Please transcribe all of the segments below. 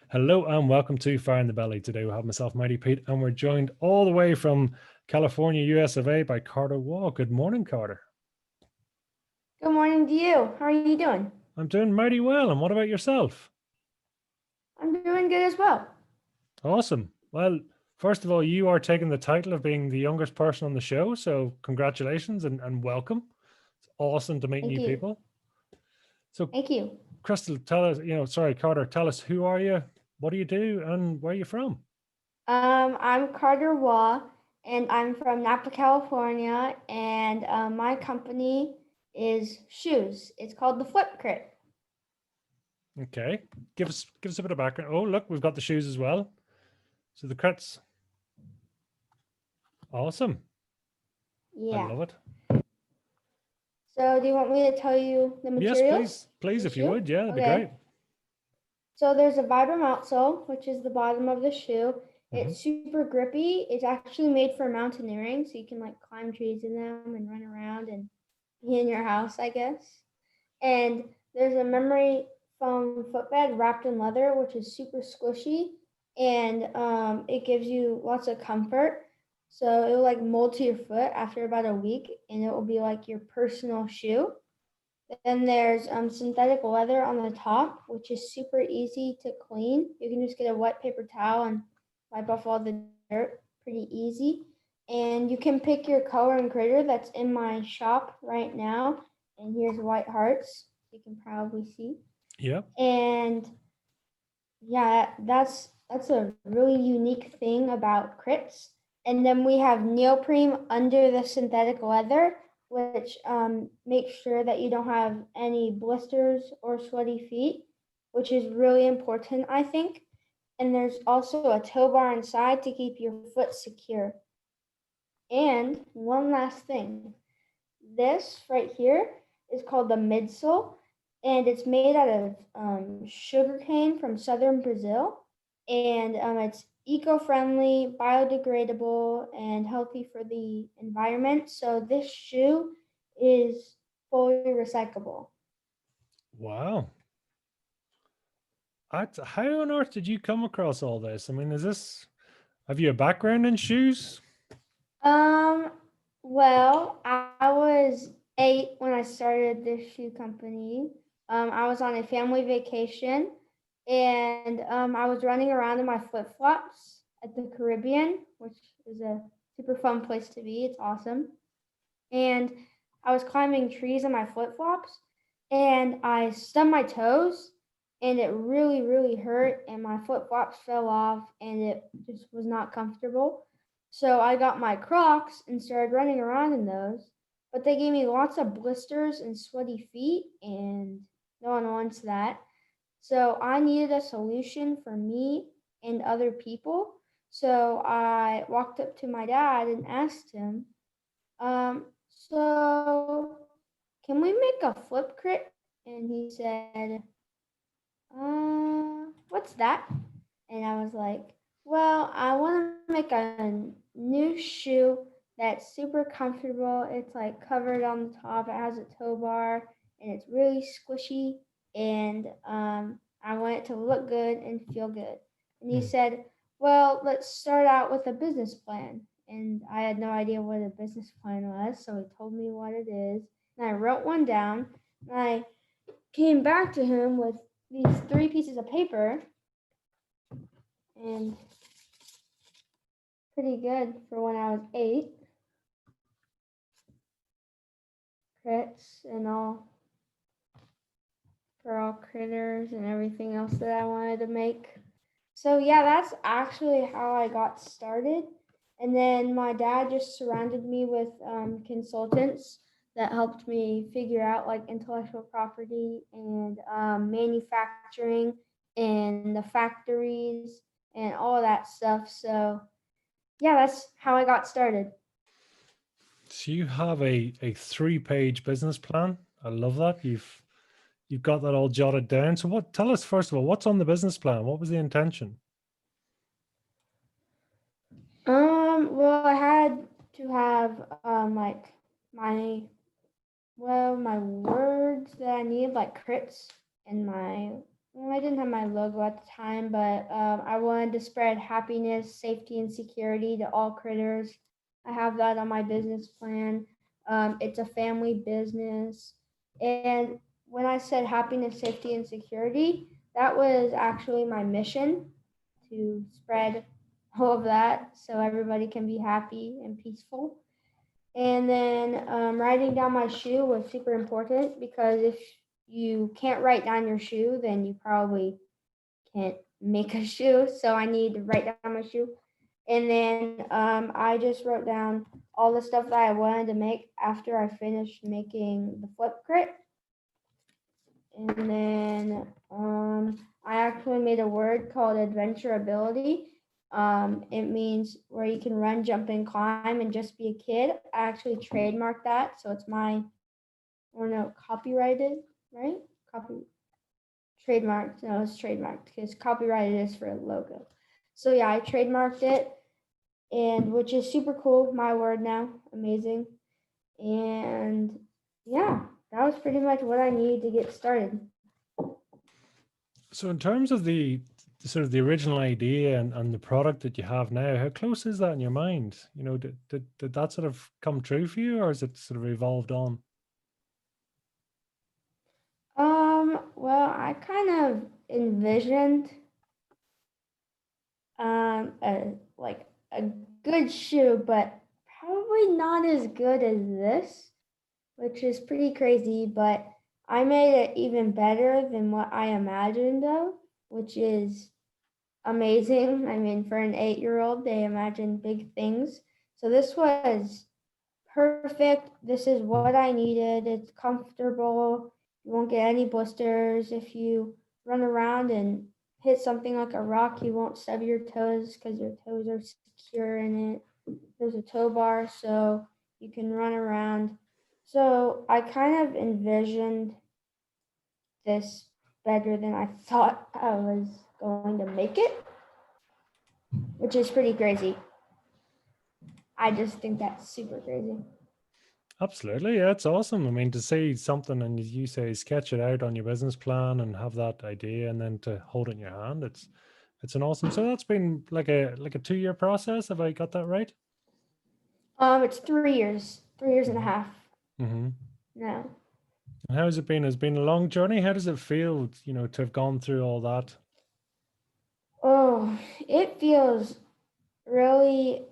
Hello and welcome to Fire in the Belly. Today we have myself, Mighty Pete, and we're joined all the way from California, US of A by Carter Waugh. Good morning, Carter. Good morning to you. How are you doing? I'm doing mighty well. And what about yourself? I'm doing good as well. Awesome. Well, first of all, you are taking the title of being the youngest person on the show. So congratulations and welcome. It's awesome to meet Thank new you. people. So Thank you. Crystal, tell us, Carter, tell us, who are you? What do you do and where are you from? I'm Carter Waugh, and I'm from Napa, California, and my company is shoes. It's called the Flip Crit. Okay. Give us a bit of background. Oh, look, we've got the shoes as well. So the crits. Awesome. I Yeah. love it. So do you want me to tell you the Yes, materials? please, The if you shoe? would. Yeah, that'd be Okay. great. So there's a Vibram outsole, which is the bottom of the shoe. Mm-hmm. It's super grippy. It's actually made for mountaineering, so you can like climb trees in them and run around and be in your house, I guess. And there's a memory foam footbed wrapped in leather, which is super squishy, and it gives you lots of comfort. So it will like mold to your foot after about a week, and it will be like your personal shoe. Then there's synthetic leather on the top, which is super easy to clean. You can just get a wet paper towel and wipe off all the dirt pretty easy. And you can pick your color and critter that's in my shop right now. And here's white hearts, you can probably see. Yeah. And yeah, that's a really unique thing about crits. And then we have neoprene under the synthetic leather, which makes sure that you don't have any blisters or sweaty feet, which is really important, I think. And there's also a tow bar inside to keep your foot secure. And one last thing, this right here is called the midsole, and it's made out of sugar cane from southern Brazil. And it's eco-friendly, biodegradable, and healthy for the environment. So this shoe is fully recyclable. Wow. How on earth did you come across all this? I mean, have you a background in shoes? Um, well, I was 8 when I started this shoe company. I was on a family vacation, and I was running around in my flip flops at the Caribbean, which is a super fun place to be. It's awesome. And I was climbing trees in my flip flops, and I stubbed my toes, and it really, really hurt, and my flip flops fell off, and it just was not comfortable. So I got my Crocs and started running around in those, but they gave me lots of blisters and sweaty feet, and no one wants that. So I needed a solution for me and other people. So I walked up to my dad and asked him, so can we make a flip crit? And he said, what's that? And I was like, well, I want to make a new shoe that's super comfortable. It's like covered on the top. It has a toe bar and it's really squishy. And I want it to look good and feel good. And he said, well, let's start out with a business plan. And I had no idea what a business plan was. So he told me what it is. And I wrote one down. And I came back to him with these 3 pieces of paper, and pretty good for when I was 8. Crits and all for all critters and everything else that I wanted to make. So yeah, that's actually how I got started. And then my dad just surrounded me with consultants that helped me figure out like intellectual property and manufacturing and the factories and all of that stuff. So yeah, that's how I got started. So you have a 3-page business plan. I love that. You've got that all jotted down. So tell us first of all, what's on the business plan? What was the intention? Well, I had to have like my words that I need, like crits and my well, I didn't have my logo at the time, but I wanted to spread happiness, safety, and security to all critters. I have that on my business plan. It's a family business. And when I said happiness, safety, and security, that was actually my mission to spread all of that so everybody can be happy and peaceful. And then writing down my shoe was super important because if you can't write down your shoe, then you probably can't make a shoe. So I need to write down my shoe. And then I just wrote down all the stuff that I wanted to make after I finished making the flip crit. And then I actually made a word called adventurability. It means where you can run, jump, and climb and just be a kid. I actually trademarked that, so it's my, I don't know, copyrighted, right? Copy trademarked. No, it's trademarked because copyrighted is for a logo. So yeah, I trademarked it, and which is super cool. My word now, amazing. And yeah, that was pretty much what I needed to get started. So in terms of the sort of the original idea and the product that you have now, how close is that in your mind? You know, did that sort of come true for you, or has it sort of evolved on? Well, I kind of envisioned like a good shoe, but probably not as good as this, which is pretty crazy. But I made it even better than what I imagined of, which is amazing. I mean, for an 8-year-old, they imagine big things. So this was perfect. This is what I needed. It's comfortable. You won't get any blisters. If you run around and hit something like a rock, you won't stub your toes because your toes are secure in it. There's a toe bar so you can run around. So I kind of envisioned this better than I thought I was going to make it, which is pretty crazy. I just think that's super crazy. Absolutely, yeah, it's awesome. I mean, to see something and you say sketch it out on your business plan and have that idea, and then to hold it in your hand, it's an awesome. So that's been like a 2-year process. Have I got that right? It's 3 years, 3 years and a half Mm-hmm. now. And how has it been? Has it been a long journey? How does it feel, you know, to have gone through all that? Oh, it feels really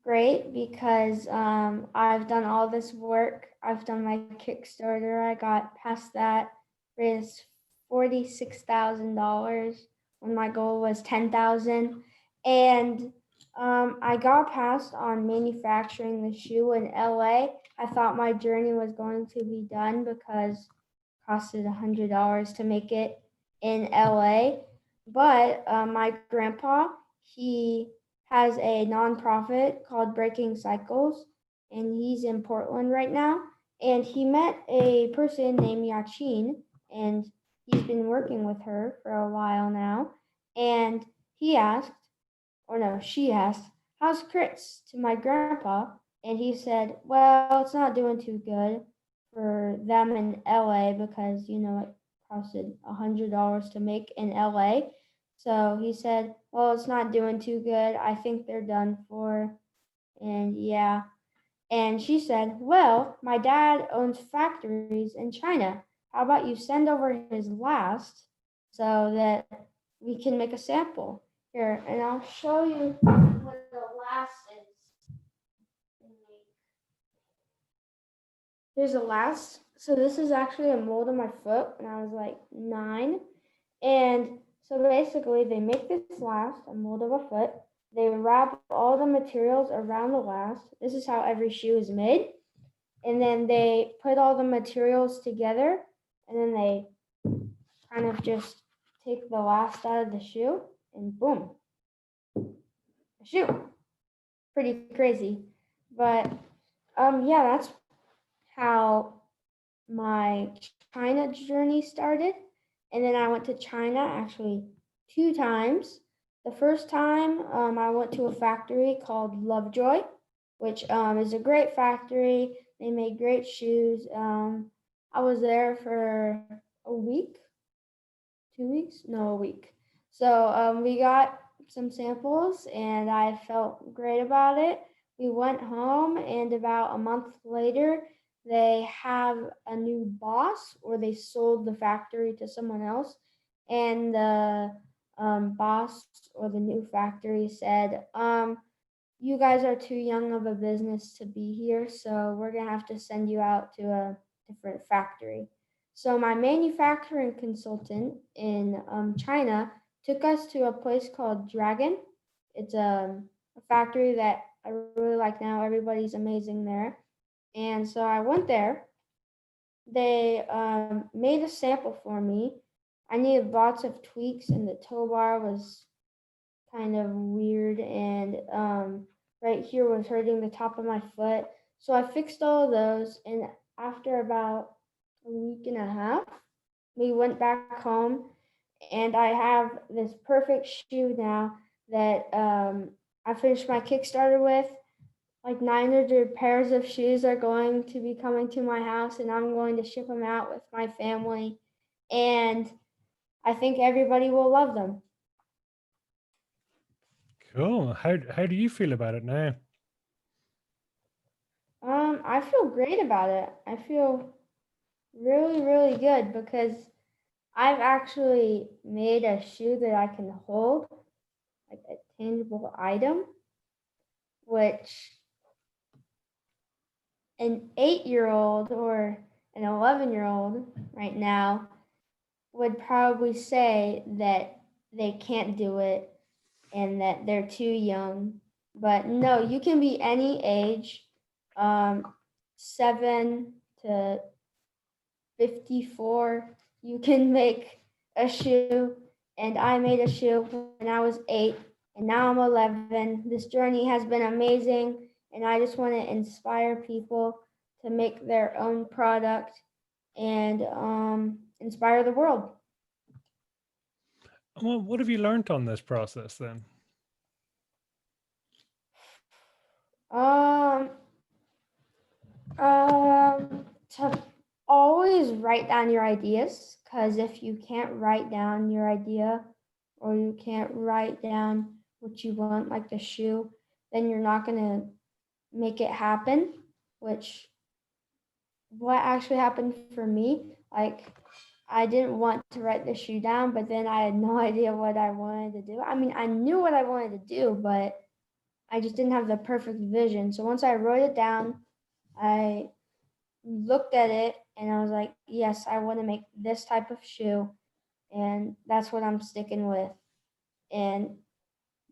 great because I've done all this work. I've done my Kickstarter. I got past that, raised $46,000 when my goal was 10,000, and I got passed on manufacturing the shoe in LA. I thought my journey was going to be done because it costed $100 to make it in LA. But my grandpa, he has a nonprofit called Breaking Cycles, and he's in Portland right now. And he met a person named Yachin, and he's been working with her for a while now. And he asked, or no, she asked, "How's Chris?" to my grandpa. And he said, "Well, it's not doing too good for them in LA because, you know, it costed $100 to make in LA." So he said, "Well, it's not doing too good. I think they're done for." And yeah. And she said, "Well, my dad owns factories in China. How about you send over his last so that we can make a sample?" Here, and I'll show you what the last is. Here's the last. So this is actually a mold of my foot when I was like 9. And so basically they make this last, a mold of a foot. They wrap all the materials around the last. This is how every shoe is made. And then they put all the materials together, and then they kind of just take the last out of the shoe, and boom, a shoe. Pretty crazy. But yeah, that's how my China journey started. And then I went to China actually 2 times. The first time I went to a factory called Lovejoy, which is a great factory. They made great shoes. I was there for a week, 2 weeks? No, a week. So we got some samples and I felt great about it. We went home, and about a month later, they have a new boss, or they sold the factory to someone else. And the boss or the new factory said, you guys are too young of a business to be here, so we're gonna have to send you out to a different factory. So my manufacturing consultant in China took us to a place called Dragon. It's a factory that I really like now. Everybody's amazing there. And so I went there. They made a sample for me. I needed lots of tweaks, and the tow bar was kind of weird, and right here was hurting the top of my foot. So I fixed all of those, and after about a week and a half, we went back home, and I have this perfect shoe now that I finished my Kickstarter with. Like 900 pairs of shoes are going to be coming to my house, and I'm going to ship them out with my family. And I think everybody will love them. Cool. How do you feel about it now? I feel great about it. I feel really, really good because I've actually made a shoe that I can hold, like a tangible item, which an 8-year-old or an 11-year-old right now would probably say that they can't do it and that they're too young. But no, you can be any age, 7 to 54. You can make a shoe, and I made a shoe when I was 8, and now I'm 11. This journey has been amazing, and I just want to inspire people to make their own product and inspire the world. Well, what have you learned on this process then? Um, to always write down your ideas, because if you can't write down your idea, or you can't write down what you want, like the shoe, then you're not gonna make it happen. Which what actually happened for me, like I didn't want to write the shoe down, but then I had no idea what I wanted to do. I mean, I knew what I wanted to do, but I just didn't have the perfect vision. So once I wrote it down, I looked at it and I was like, yes, I want to make this type of shoe, and that's what I'm sticking with. And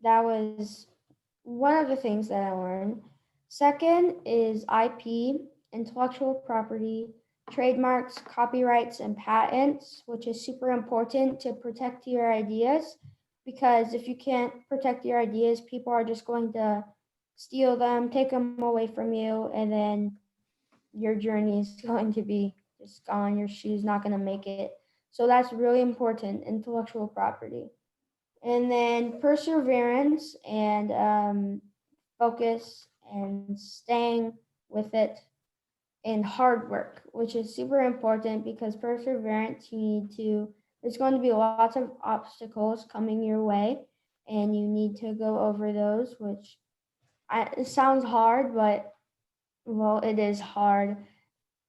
that was one of the things that I learned. Second is IP, intellectual property, trademarks, copyrights, and patents, which is super important to protect your ideas, because if you can't protect your ideas, people are just going to steal them, take them away from you, and then your journey is going to be just gone. Your shoe's not going to make it. So that's really important, intellectual property. And then perseverance and focus and staying with it, and hard work, which is super important because perseverance, you need to, there's going to be lots of obstacles coming your way, and you need to go over those, which it sounds hard, but well, it is hard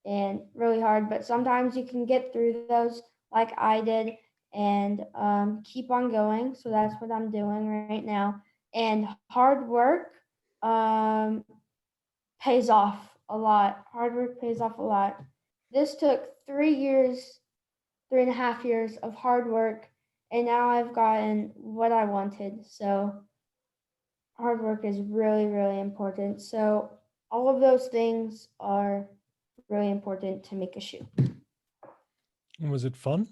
and really hard, but sometimes you can get through those like I did, and keep on going. So that's what I'm doing right now. And hard work um, pays off a lot. Hard work pays off a lot. This took 3 years, 3.5 years of hard work, and now I've gotten what I wanted. So hard work is really, really important. So all of those things are really important to make a shoe. Was it fun?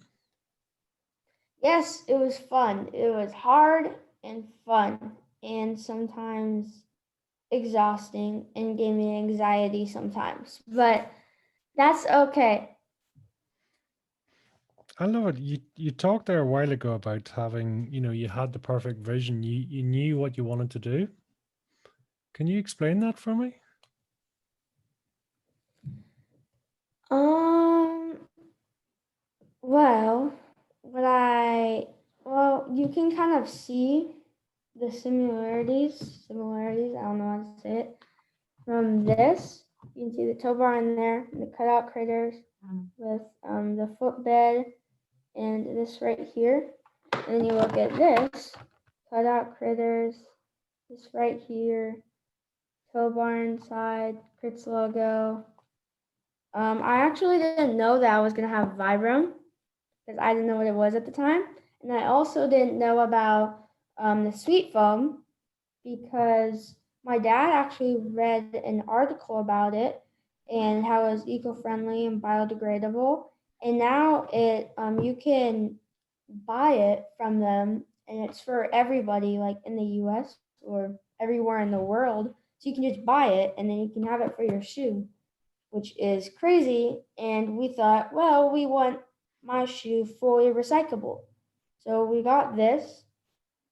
Yes, it was fun. It was hard and fun, and sometimes exhausting, and gave me anxiety sometimes. But that's okay. I love it. You talked there a while ago about having, you had the perfect vision. You knew what you wanted to do. Can you explain that for me? Um, well, well, you can kind of see the similarities, I don't know how to say it, from this. You can see the tow bar in there, and the cutout critters with the footbed and this right here. And then you look at this, cutout critters, this right here, tow bar inside, Crits logo. I actually didn't know that I was gonna have Vibram because I didn't know what it was at the time. And I also didn't know about the sweet foam because my dad actually read an article about it and how it was eco-friendly and biodegradable. And now you can buy it from them, and it's for everybody, like in the U.S. or everywhere in the world. So you can just buy it, and then you can have it for your shoe, which is crazy. And we thought, well, we want my shoe fully recyclable. So we got this,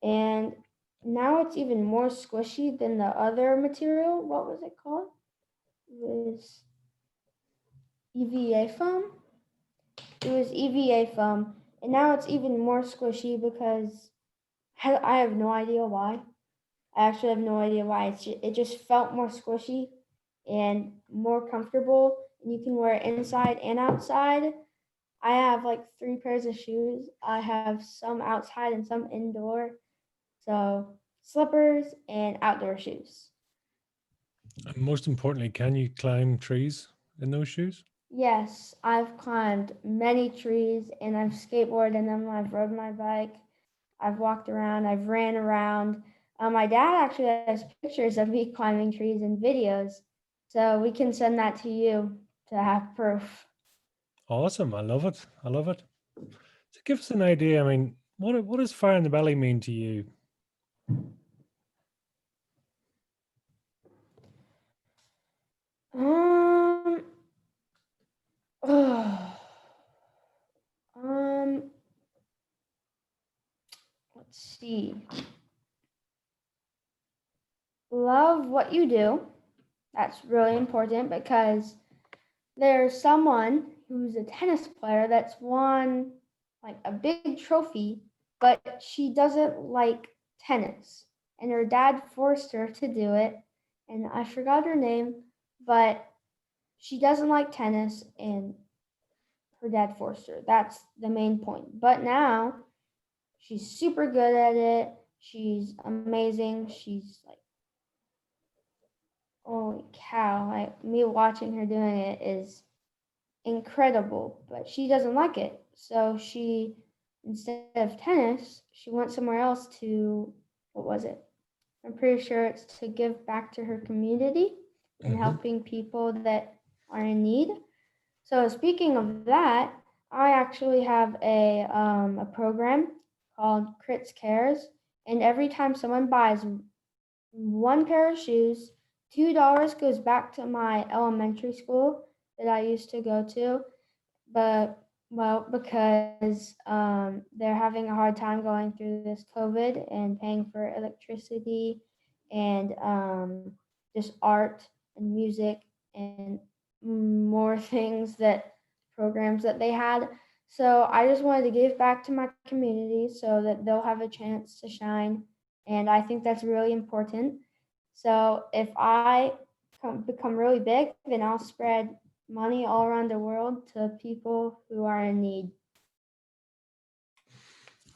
and now it's even more squishy than the other material. What was it called? It was EVA foam. It was EVA foam, and now it's even more squishy because I have no idea why. I actually have no idea why. It just felt more squishy and more comfortable, and you can wear it inside and outside. I have like 3 pairs of shoes. I have some outside and some indoor. So slippers and outdoor shoes. And most importantly, can you climb trees in those shoes? Yes, I've climbed many trees and I've skateboarded in them. I've rode my bike. I've walked around. I've ran around. My dad actually has pictures of me climbing trees and videos. So we can send that to you to have proof. Awesome. I love it. I love it. So give us an idea. I mean, what does fire in the belly mean to you? Um, um, let's see. Love what you do. That's really important because there's someone who's a tennis player that's won like a big trophy, but she doesn't like tennis. And her dad forced her to do it. And I forgot her name, but she doesn't like tennis and her dad forced her. That's the main point. But now she's super good at it. She's amazing. She's like, holy cow. Like me watching her doing it is incredible, but she doesn't like it. So she, instead of tennis, she went somewhere else to, what was it? I'm pretty sure it's to give back to her community and helping people that are in need. So speaking of that, I actually have a program called Crits Cares, and every time someone buys 1 pair of shoes, $2 goes back to my elementary school that I used to go to, but well, because they're having a hard time going through this COVID and paying for electricity and just art and music and more things that programs that they had. So I just wanted to give back to my community so that they'll have a chance to shine. And I think that's really important. So if I become really big, then I'll spread money all around the world to people who are in need.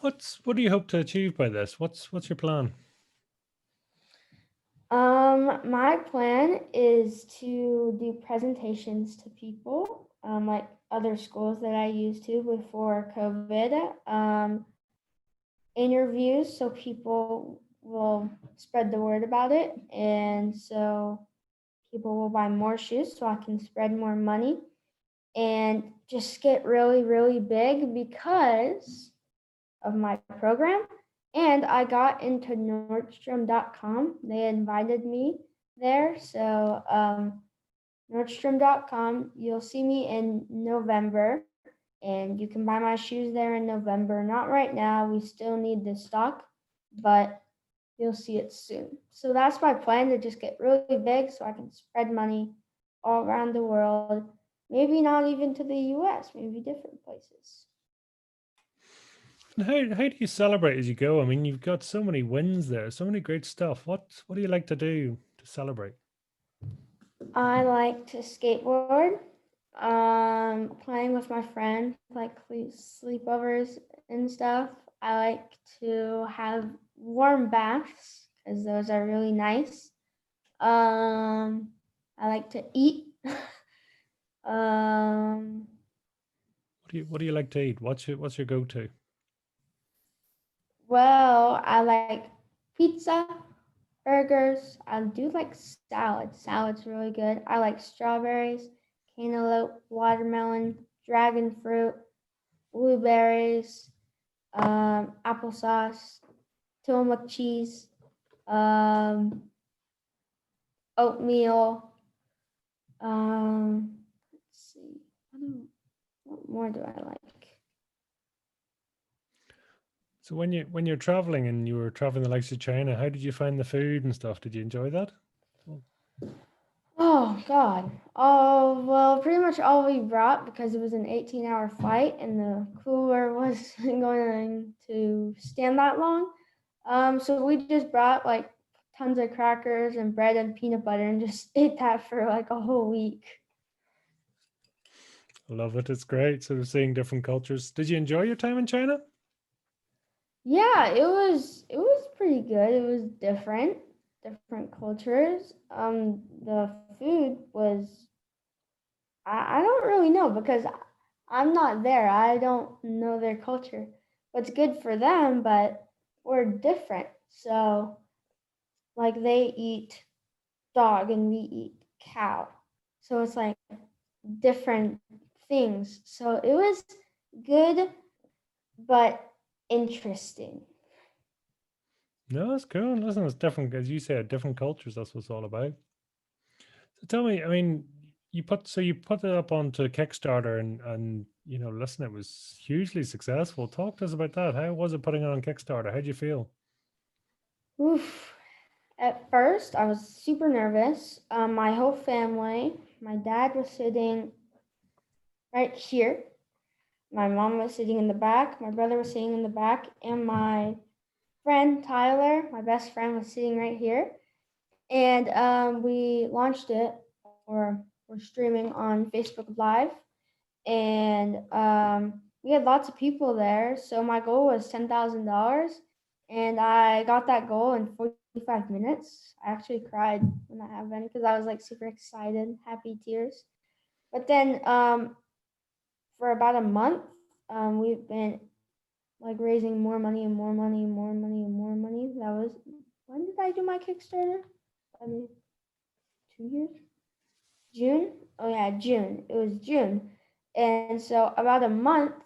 What do you hope to achieve by this? What's your plan? My plan is to do presentations to people, like other schools that I used to before COVID. Interviews so people will spread the word about it, and so people will buy more shoes so I can spread more money and just get really, really big because of my program. And I got into Nordstrom.com. They invited me there. So, Nordstrom.com, you'll see me in November, and you can buy my shoes there in November. Not right now, we still need the stock, but you'll see it soon. So, that's my plan, to just get really big so I can spread money all around the world. Maybe not even to the US, maybe different places. And how do you celebrate as you go? I mean, you've got so many wins there, so many great stuff. What do you like to do to celebrate? I like to skateboard, playing with my friends, like sleepovers and stuff. I like to have warm baths because those are really nice. I like to eat. um, What do you like to eat? What's your go-to? well, I like pizza, burgers. I do like salad. Salad's really good. I like strawberries, cantaloupe, watermelon, dragon fruit, blueberries, applesauce, Tillamook cheese, um, oatmeal. Let's see. What more do I like? So when you're traveling and you were traveling the likes of China, how did you find the food and stuff? Did you enjoy that? Oh, Oh God. Oh well, pretty much all we brought because it was an 18-hour flight and the cooler wasn't going to stand that long. So we just brought like tons of crackers and bread and peanut butter and just ate that for like a whole week. I love it. It's great. Sort of seeing different cultures. Did you enjoy your time in China? Yeah, it was pretty good. It was different cultures. The food was I don't really know because I'm not there. I don't know their culture. What's good for them, but we're different. So like they eat dog and we eat cow. So it's like different things. So it was good but interesting. No, it's cool. Listen, it's different, as you said, different cultures. That's what it's all about. So tell me, I mean, you put it up onto Kickstarter and listen, it was hugely successful. Talk to us about that. How was it putting it on Kickstarter? How'd you feel? Oof. At first, I was super nervous. My whole family, my dad was sitting right here. My mom was sitting in the back. My brother was sitting in the back. And my friend Tyler, my best friend, was sitting right here. And we launched it, or we're streaming on Facebook Live. And we had lots of people there. So my goal was $10,000. And I got that goal in 45 minutes. I actually cried when that happened because I was like super excited, happy tears. But then for about a month, we've been like raising more money and more money and more money and more money. That was when did I do my Kickstarter? I mean, 2 years? June? Oh yeah, June. It was June. And so about a month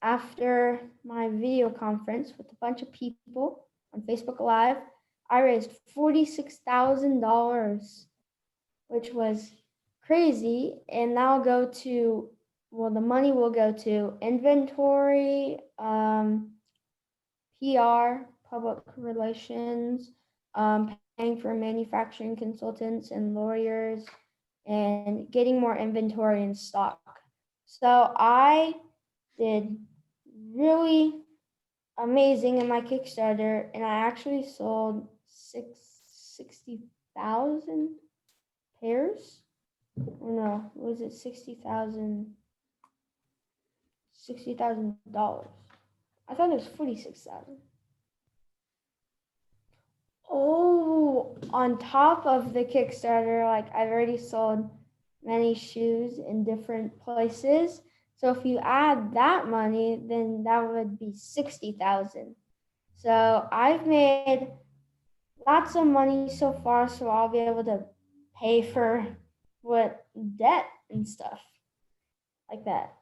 after my video conference with a bunch of people on Facebook Live, I raised $46,000, which was crazy. And that'll go to, well, the money will go to inventory, PR, public relations, paying for manufacturing consultants and lawyers, and getting more inventory in stock. So I did really amazing in my Kickstarter, and I actually sold 60,000 pairs. Or no, was it $60,000? I thought it was 46,000. Oh, on top of the Kickstarter, like I've already sold many shoes in different places. So if you add that money, then that would be 60,000. So I've made lots of money so far, so I'll be able to pay for what debt and stuff like that.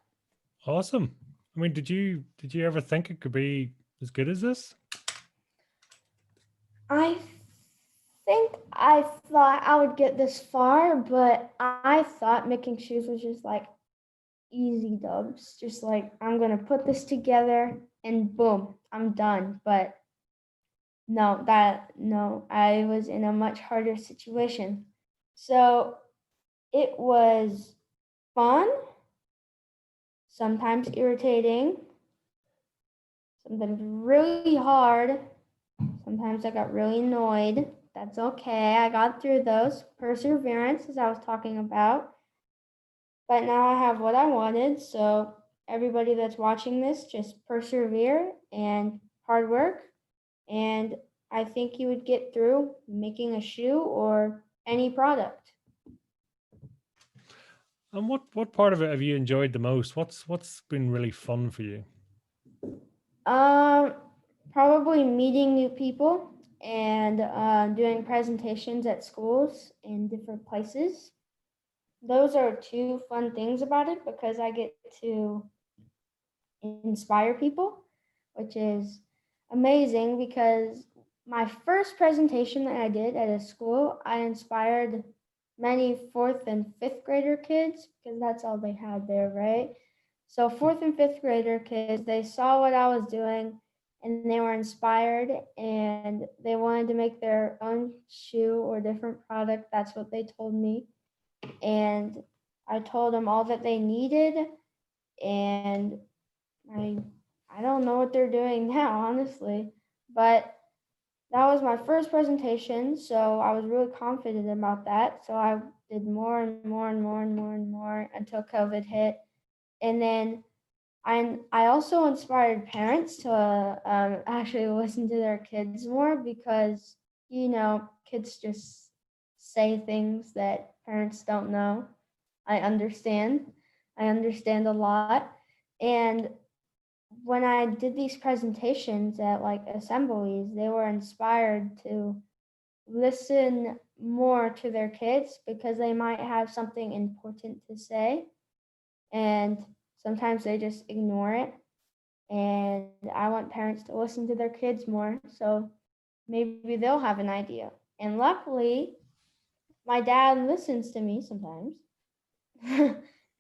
Awesome. I mean, did you ever think it could be as good as this? I think I thought I would get this far, but I thought making shoes was just like easy dubs. Just like I'm gonna put this together and boom, I'm done. But no, I was in a much harder situation. So it was fun, sometimes irritating, something really hard. Sometimes I got really annoyed. That's okay. I got through those. Perseverance, as I was talking about. But now I have what I wanted. So, everybody that's watching this, just persevere and hard work. And I think you would get through making a shoe or any product. And what part of it have you enjoyed the most? What's been really fun for you? Um, Probably meeting new people and doing presentations at schools in different places. Those are two fun things about it because I get to inspire people, which is amazing because my first presentation that I did at a school, I inspired many fourth and fifth grader kids because that's all they had there, right? So, fourth and fifth grader kids, they saw what I was doing and they were inspired and they wanted to make their own shoe or different product. That's what they told me. And I told them all that they needed and I I don't know what they're doing now, honestly. But that was my first presentation, so I was really confident about that. So I did more and more and more and more and more until COVID hit. And then I also inspired parents to actually listen to their kids more because, kids just say things that parents don't know. I understand. I understand a lot. And when I did these presentations at like assemblies, they were inspired to listen more to their kids because they might have something important to say and sometimes they just ignore it. And I want parents to listen to their kids more so maybe they'll have an idea. And luckily, my dad listens to me sometimes.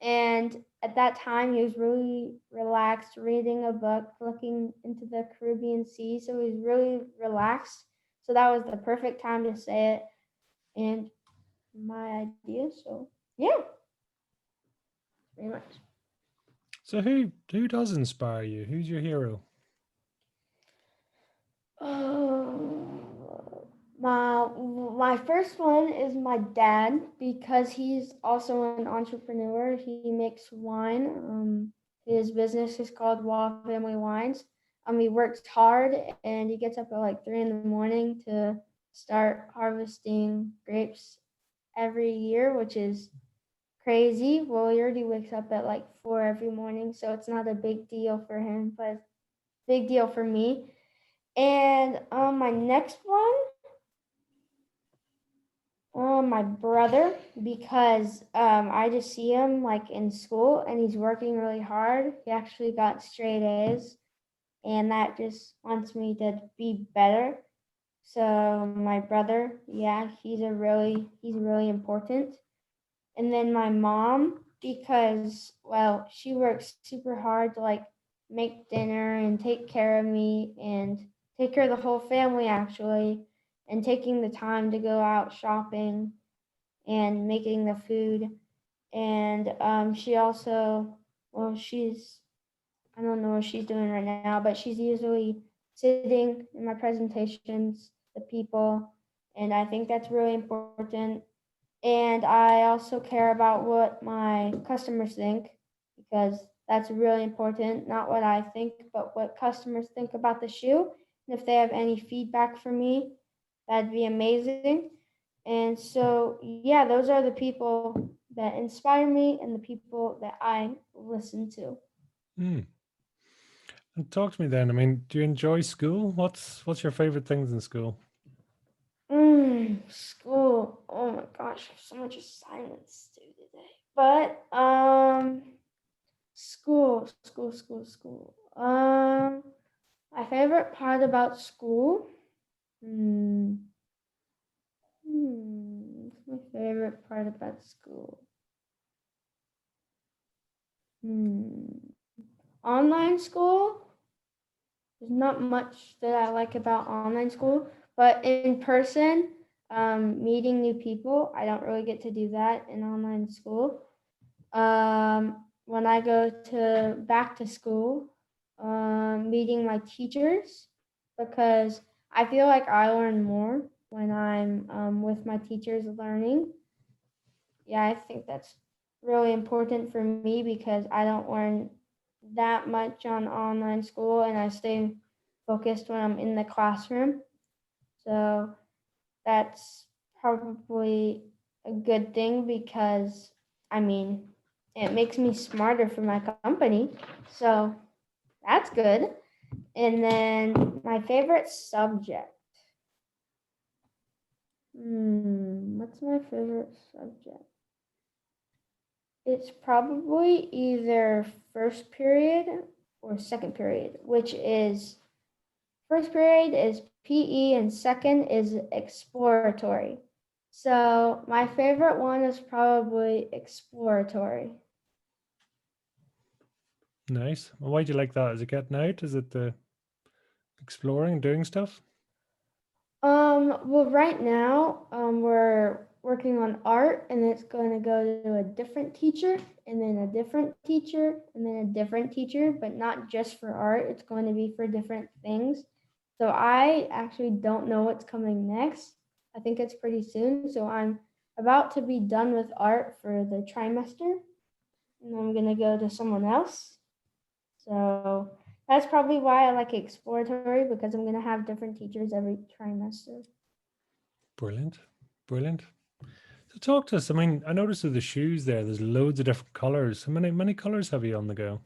And at that time, he was really relaxed, reading a book, looking into the Caribbean Sea. So he was really relaxed. So that was the perfect time to say it and my idea. So yeah, pretty much. So who does inspire you? Who's your hero? My first one is my dad because he's also an entrepreneur. He makes wine. His business is called Waugh Family Wines. He works hard and he gets up at like 3 in the morning to start harvesting grapes every year, which is crazy. Well, he already wakes up at like 4 every morning, so it's not a big deal for him, but it's a big deal for me. And my next one, my brother, because I just see him like in school and he's working really hard. He actually got straight A's, and that just wants me to be better. So my brother, yeah, he's really important. And then my mom, because well, she works super hard to like make dinner and take care of me and take care of the whole family actually, and taking the time to go out shopping and making the food. And she also, well, I don't know what she's doing right now, but she's usually sitting in my presentations, the people, and I think that's really important. And I also care about what my customers think because that's really important, not what I think, but what customers think about the shoe. And if they have any feedback for me, that'd be amazing. And so, yeah, those are the people that inspire me and the people that I listen to. Hmm. And talk to me then. I mean, do you enjoy school? What's your favorite things in school? School. Oh my gosh, I have so much assignments to do today. But school. My favorite part about school. Hmm. What's my favorite part about school? Hmm. Online school. There's not much that I like about online school, but in person, meeting new people, I don't really get to do that in online school. When I go to back to school, meeting my teachers because I feel like I learn more when I'm with my teachers learning. Yeah, I think that's really important for me because I don't learn that much on online school and I stay focused when I'm in the classroom. So that's probably a good thing because I mean, it makes me smarter for my company. So that's good. And then my favorite subject. What's my favorite subject? It's probably either first period or second period, which is first period is PE and second is exploratory. So my favorite one is probably exploratory. Nice. Well, why do you like that? Is it getting out? Is it the exploring, doing stuff? Well, right now, we're working on art, and it's going to go to a different teacher, and then a different teacher, and then a different teacher, but not just for art. It's going to be for different things. So I actually don't know what's coming next. I think it's pretty soon. So I'm about to be done with art for the trimester, and I'm going to go to someone else. So that's probably why I like exploratory because I'm going to have different teachers every trimester. Brilliant. Brilliant. So talk to us. I mean, I noticed with the shoes there's loads of different colors. How many colors have you on the go?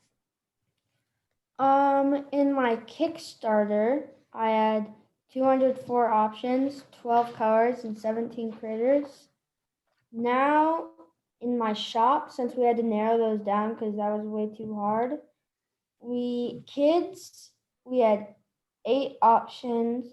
In my Kickstarter, I had 204 options, 12 colors, and 17 critters. Now, in my shop, since we had to narrow those down because that was way too hard, we had 8 options,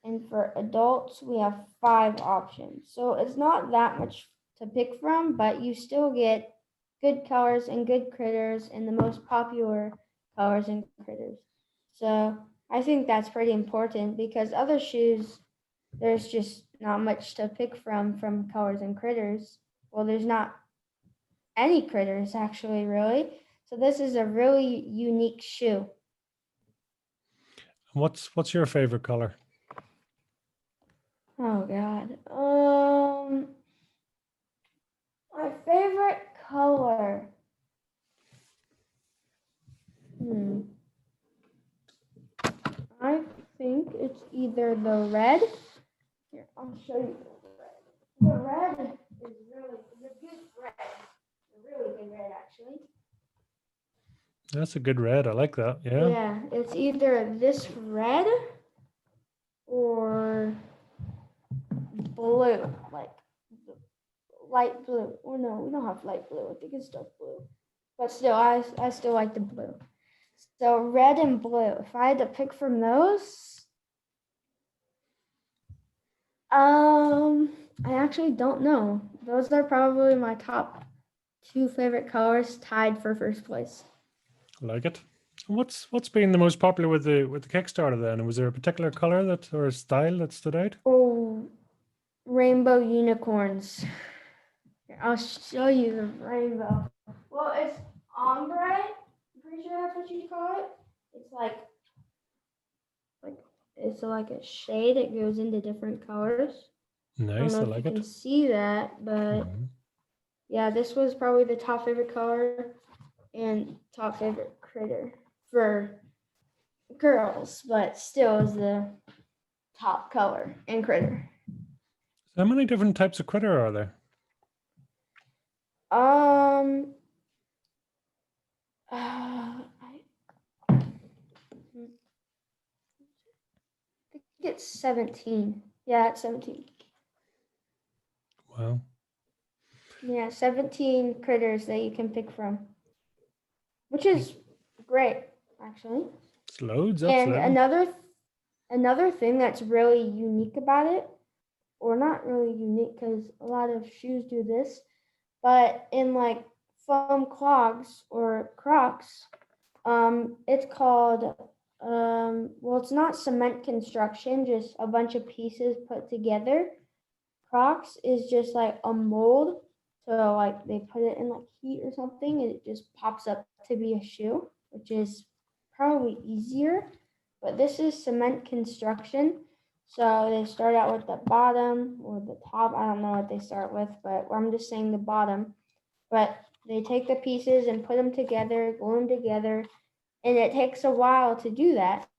and for adults, we have 5 options. So it's not that much to pick from, but you still get good colors and good critters and the most popular colors and critters. So I think that's pretty important because other shoes, there's just not much to pick from colors and critters. Well, there's not any critters actually, really. So this is a really unique shoe. And what's your favorite color? Oh God. My favorite color. Hmm. I think it's either the red. Here, I'll show you the red. The red is really a good red. A really good red, actually. That's a good red. I like that. Yeah. Yeah, it's either this red or blue, like light blue. Or no, we don't have light blue. I think it's dark blue. But still, I still like the blue. So red and blue. If I had to pick from those, I actually don't know. Those are probably my top 2 favorite colors, tied for first place. I like it. And what's been the most popular with the Kickstarter then? Was there a particular color that or a style that stood out? Oh, rainbow unicorns. Here, I'll show you the rainbow. Well, it's ombre. I'm pretty sure that's what you call it. It's like it's like a shade that goes into different colors. I don't Nice. know I if you like can it. see that, but yeah, this was probably the top favorite color and top favorite critter for girls, but still is the top color and critter. So how many different types of critter are there? Um, I think it's 17. Yeah, it's 17. Wow. Yeah, 17 critters that you can pick from, which is great, actually. It's loads, And absolutely. another thing that's really unique about it, or not really unique because a lot of shoes do this, but in like foam clogs or Crocs, it's called well, it's not cement construction, just a bunch of pieces put together. Crocs is just like a mold, so like they put it in like heat or something, and it just pops up to be a shoe, which is probably easier, but this is cement construction. So they start out with the bottom or the top. I don't know what they start with, but I'm just saying the bottom. But they take the pieces and put them together, glue them together, and it takes a while to do that.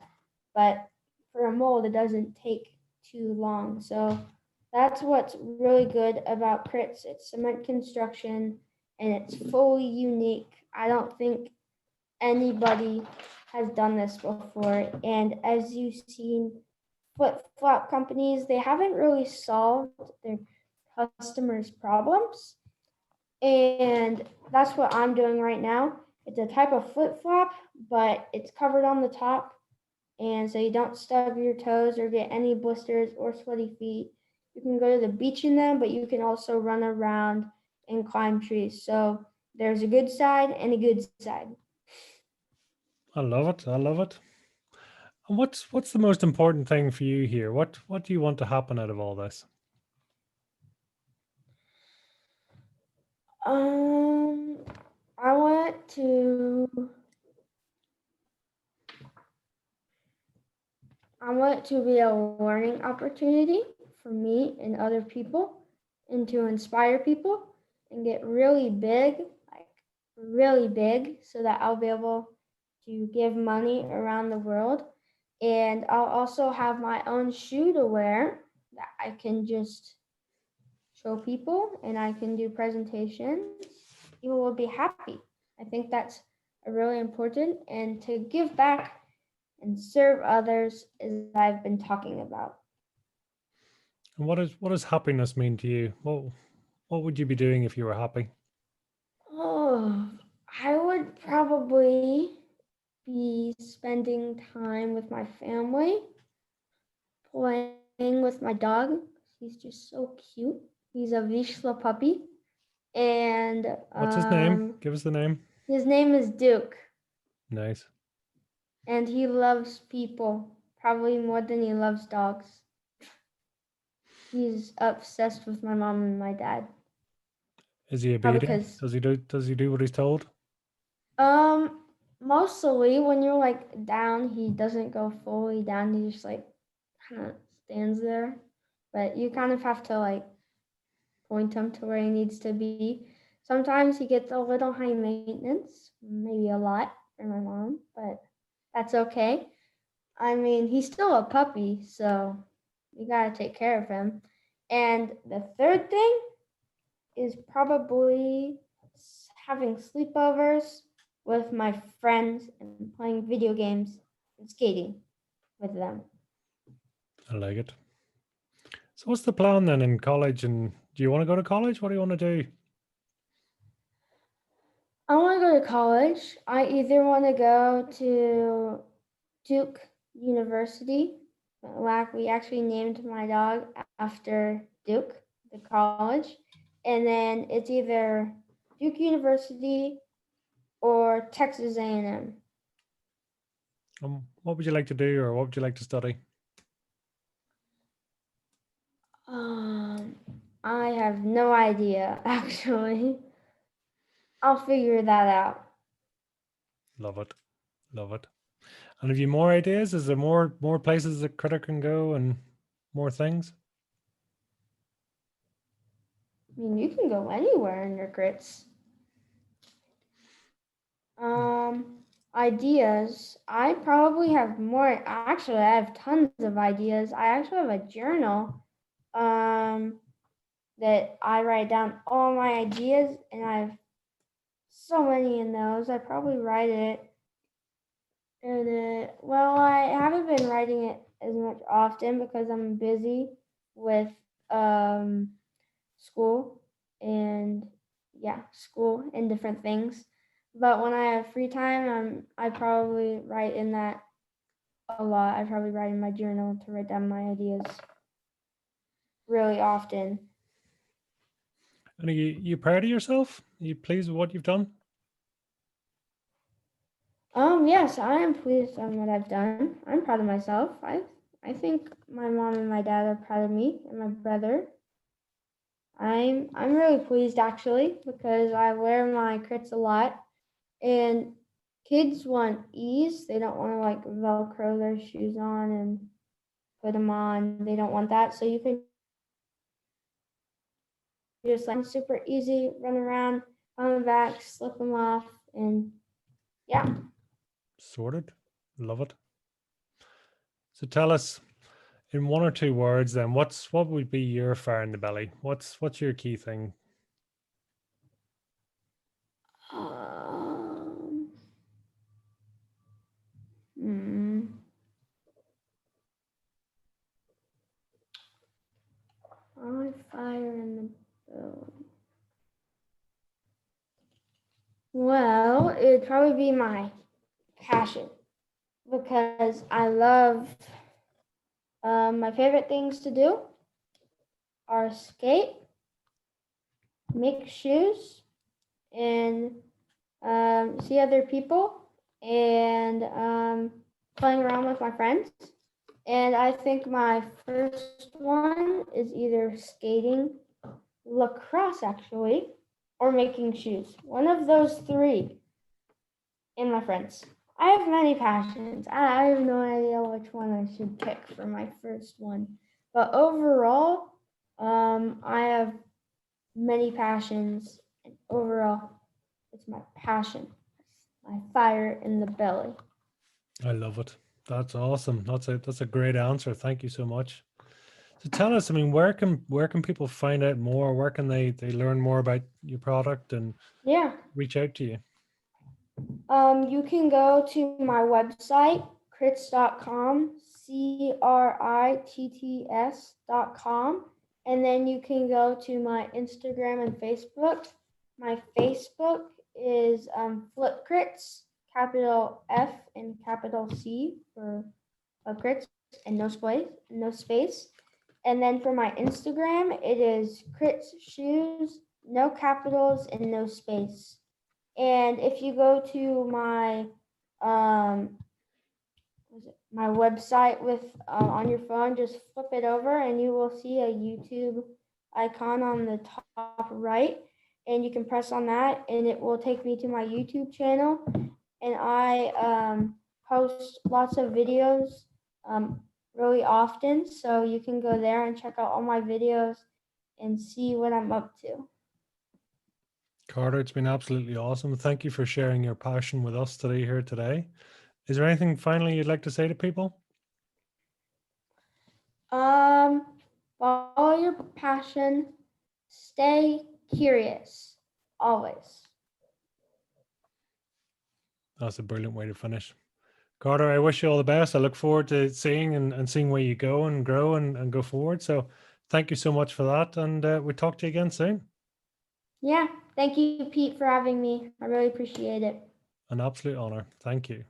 But for a mold, it doesn't take too long. So that's what's really good about crits. It's cement construction and it's fully unique. I don't think anybody has done this before. And as you've seen, flip flop companies, they haven't really solved their customers' problems. And that's what I'm doing right now. It's a type of flip flop, but it's covered on the top. And so you don't stub your toes or get any blisters or sweaty feet. You can go to the beach in them, but you can also run around and climb trees. So there's a good side and a good side. I love it. I love it. And what's the most important thing for you here? What do you want to happen out of all this? Um, I want to I want it to be a learning opportunity for me and other people and to inspire people and get really big, like really big, so that I'll be able to give money around the world. And I'll also have my own shoe to wear that I can just show people and I can do presentations. People will be happy. I think that's a really important and to give back and serve others as I've been talking about. And what does happiness mean to you? What would you be doing if you were happy? Oh, I would probably be spending time with my family, playing with my dog. He's just so cute. He's a Vizsla puppy. And What's his name? Give us the name. his name is Duke. Nice. And he loves people, probably more than he loves dogs. He's obsessed with my mom and my dad. Is he Probably obedient? because Does he do what he's told? Um, mostly when you're like down, he doesn't go fully down. He just like kind of stands there. But you kind of have to like point him to where he needs to be. Sometimes he gets a little high maintenance, maybe a lot for my mom, but that's okay. I mean, he's still a puppy, so you gotta take care of him. And the third thing is probably having sleepovers with my friends and playing video games and skating with them. I like it. So what's the plan then in college? And do you want to go to college? What do you want to do? I want to go to college. I either want to go to Duke University. Like we actually named my dog after Duke, the college. And then it's either Duke University or Texas A&M. What would you like to do, or what would you like to study? Um, I have no idea, actually. I'll figure that out. Love it, love it. And have you more ideas? Is there more places that Critter can go and more things? I mean, you can go anywhere in your grits. Ideas. I probably have more. Actually, I have tons of ideas. I actually have a journal that I write down all my ideas, and I have so many in those. I probably write it. And well, I haven't been writing it as much often because I'm busy with school and yeah, school and different things. But when I have free time, I probably write in that a lot. I probably write in my journal to write down my ideas really often. And are you proud of yourself? Are you pleased with what you've done? Yes, I am pleased on what I've done. I'm proud of myself. I think my mom and my dad are proud of me and my brother. I'm really pleased actually because I wear my crits a lot and kids want ease. They don't want to like Velcro their shoes on and put them on. They don't want that. So you can just like super easy, run around, on the back, slip them off, and yeah. Sorted. Love it. So tell us in one or two words then, what would be your fire in the belly? What's your key thing? Um, hmm. My fire in the belly. Well, it'd probably be my passion because I love my favorite things to do are skate, make shoes, and see other people and playing around with my friends. And I think my first one is either skating, lacrosse actually, or making shoes. One of those three, and my friends. I have many passions. I have no idea which one I should pick for my first one. But overall, I have many passions. And overall, it's my passion, my fire in the belly. I love it. That's awesome. That's a great answer. Thank you so much. So tell us, I mean, where can people find out more? Where can they learn more about your product and Yeah. reach out to you? You can go to my website, crits.com, CRITTS.com, and then you can go to my Instagram and Facebook. My Facebook is Flip Crits, capital F and capital C for crits and no space. And then for my Instagram, it is crits shoes, no capitals and no space. And if you go to my my website with on your phone, just flip it over and you will see a YouTube icon on the top right, and you can press on that and it will take me to my YouTube channel. And I post lots of videos really often, so you can go there and check out all my videos and see what I'm up to. Carter, it's been absolutely awesome. Thank you for sharing your passion with us today here today. Is there anything finally you'd like to say to people? Follow your passion, stay curious, always. That's a brilliant way to finish. Carter, I wish you all the best. I look forward to seeing and seeing where you go and grow and go forward. So thank you so much for that. And we'll talk to you again soon. Yeah, thank you, Pete, for having me. I really appreciate it. An absolute honor. Thank you.